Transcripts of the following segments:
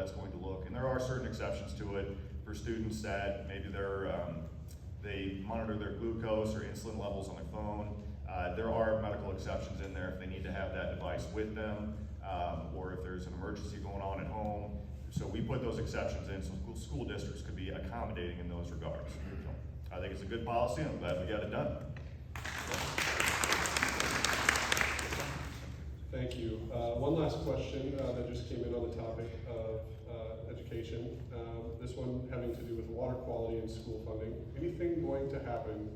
that's going to look. And there are certain exceptions to it for students that maybe they monitor their glucose or insulin levels on their phone. There are medical exceptions in there if they need to have that device with them, or if there's an emergency going on at home. So we put those exceptions in so school districts could be accommodating in those regards. So I think it's a good policy, and I'm glad we got it done. Thank you. One last question that just came in on the topic of education. This one having to do with water quality and school funding. Anything going to happen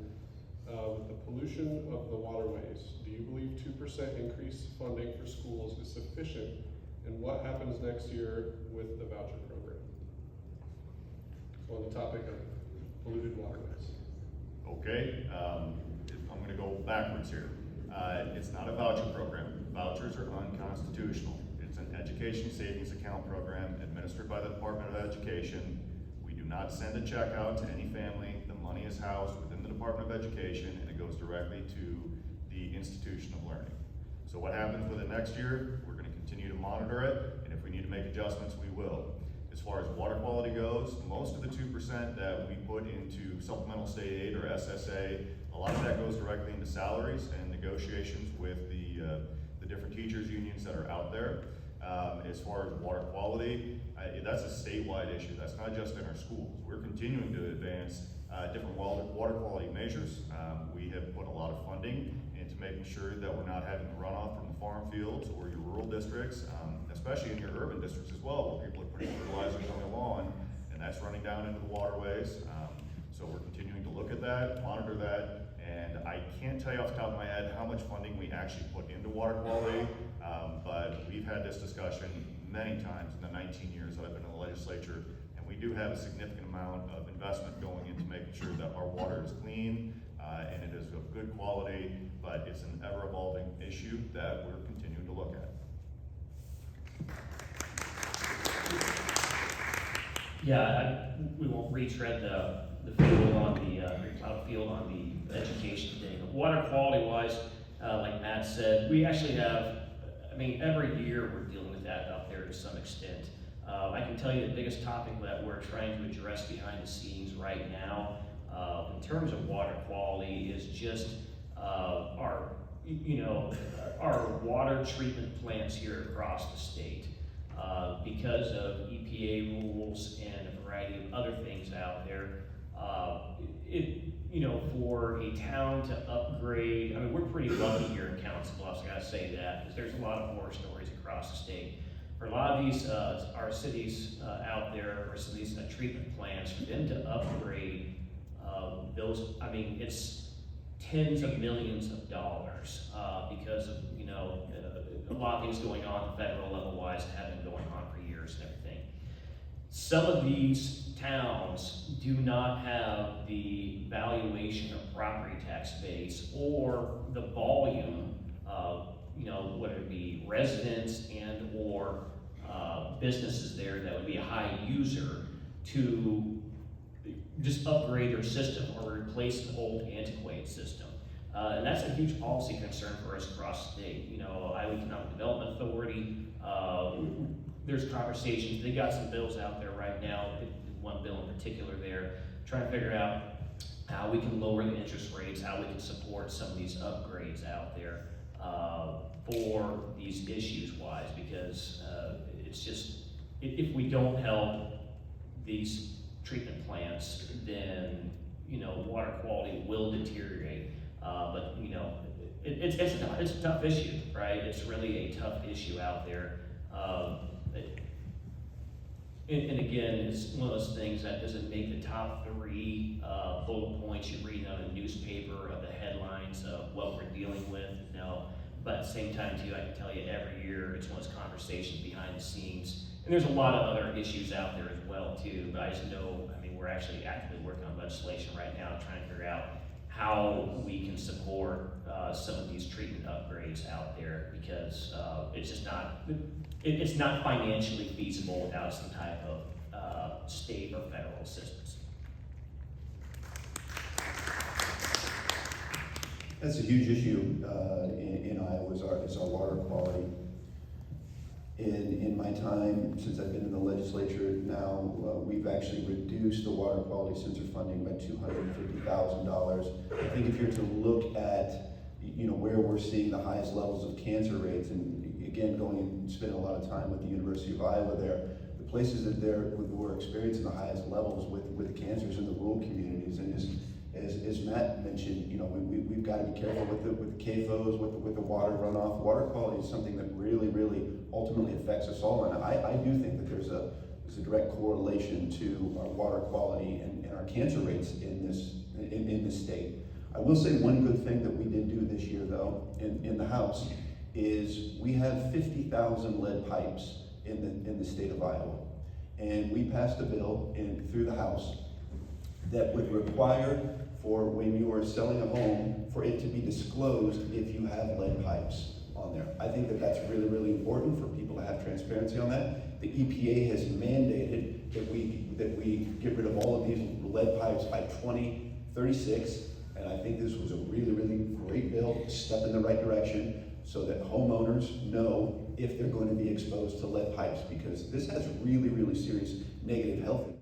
with the pollution of the waterways? Do you believe 2% increase funding for schools is sufficient? And what happens next year with the voucher program? So on the topic of polluted waterways. Okay, I'm going to go backwards here. It's not a voucher program. Vouchers are unconstitutional. It's an education savings account program administered by the Department of Education. We do not send a check out to any family. The money is housed within the Department of Education, and it goes directly to the institution of learning. So what happens with it next year, we're going to continue to monitor it, and if we need to make adjustments, we will. As far as water quality goes, most of the 2% that we put into supplemental state aid or SSA, a lot of that goes directly into salaries and negotiations with the different teachers unions that are out there. As far as water quality, that's a statewide issue. That's not just in our schools. We're continuing to advance different water quality measures. We have put a lot of funding into making sure that we're not having runoff from the farm fields or your rural districts, especially in your urban districts as well, where people are putting fertilizers on their lawn, and that's running down into the waterways. So we're continuing to look at that, monitor that, and I can't tell you off the top of my head how much funding we actually put into water quality, but we've had this discussion many times in the 19 years that I've been in the legislature, and we do have a significant amount of investment going into making sure that our water is clean and it is of good quality, but it's an ever-evolving issue that we're continuing to look at. Yeah, we won't retread the field on the plowed field on the education thing. Water quality wise, like Matt said, we actually have, I mean, every year we're dealing with that up there to some extent. I can tell you the biggest topic that we're trying to address behind the scenes right now, in terms of water quality, is just our water treatment plants here across the state. Because of EPA rules and a variety of other things out there, for a town to upgrade, I mean, we're pretty lucky here in Council Bluffs, I gotta say that, because there's a lot of horror stories across the state. For a lot of these, our cities out there, or some of these treatment plants, for them to upgrade those, I mean, it's tens of millions of dollars because of, a lot of things going on at the federal level wise and have been going on for years and everything. Some of these towns do not have the valuation of property tax base or the volume of, whether it be residents and or businesses there that would be a high user to just upgrade their system or replace an old antiquated system. And that's a huge policy concern for us across the state. Iowa Economic Development Authority, there's conversations, they got some bills out there right now, one bill in particular there, trying to figure out how we can lower the interest rates, how we can support some of these upgrades out there for these issues wise, because it's just, if we don't help these treatment plants, then water quality will deteriorate. But it's a tough issue, right? It's really a tough issue out there. And again, it's one of those things that doesn't make the top 3 bullet points you read on a newspaper of the headlines of what we're dealing with. But at the same time too, I can tell you every year it's one of those conversations behind the scenes. And there's a lot of other issues out there as well too, but I just know, we're actually actively working on legislation right now trying to figure out how we can support some of these treatment upgrades out there, because it's just not, it's not financially feasible without some type of state or federal assistance. That's a huge issue in Iowa, is our water quality. In my time, since I've been in the legislature now, we've actually reduced the water quality sensor funding by $250,000. I think if you're to look at, where we're seeing the highest levels of cancer rates, and again, going and spending a lot of time with the University of Iowa there, the places that we're experiencing the highest levels with cancers in the rural communities. And as Matt mentioned, we've got to be careful with the CAFOs, with the water runoff. Water quality is something that really, really ultimately affects us all. And I do think that there's a direct correlation to our water quality and our cancer rates in this state. I will say one good thing that we did do this year, though, in the House, is we have 50,000 lead pipes in the state of Iowa. And we passed a bill through the House that would require for when you are selling a home for it to be disclosed if you have lead pipes on there. I think that that's really, really important for people to have transparency on that. The EPA has mandated that we get rid of all of these lead pipes by 2036, and I think this was a really, really great bill, step in the right direction, so that homeowners know if they're going to be exposed to lead pipes, because this has really, really serious negative health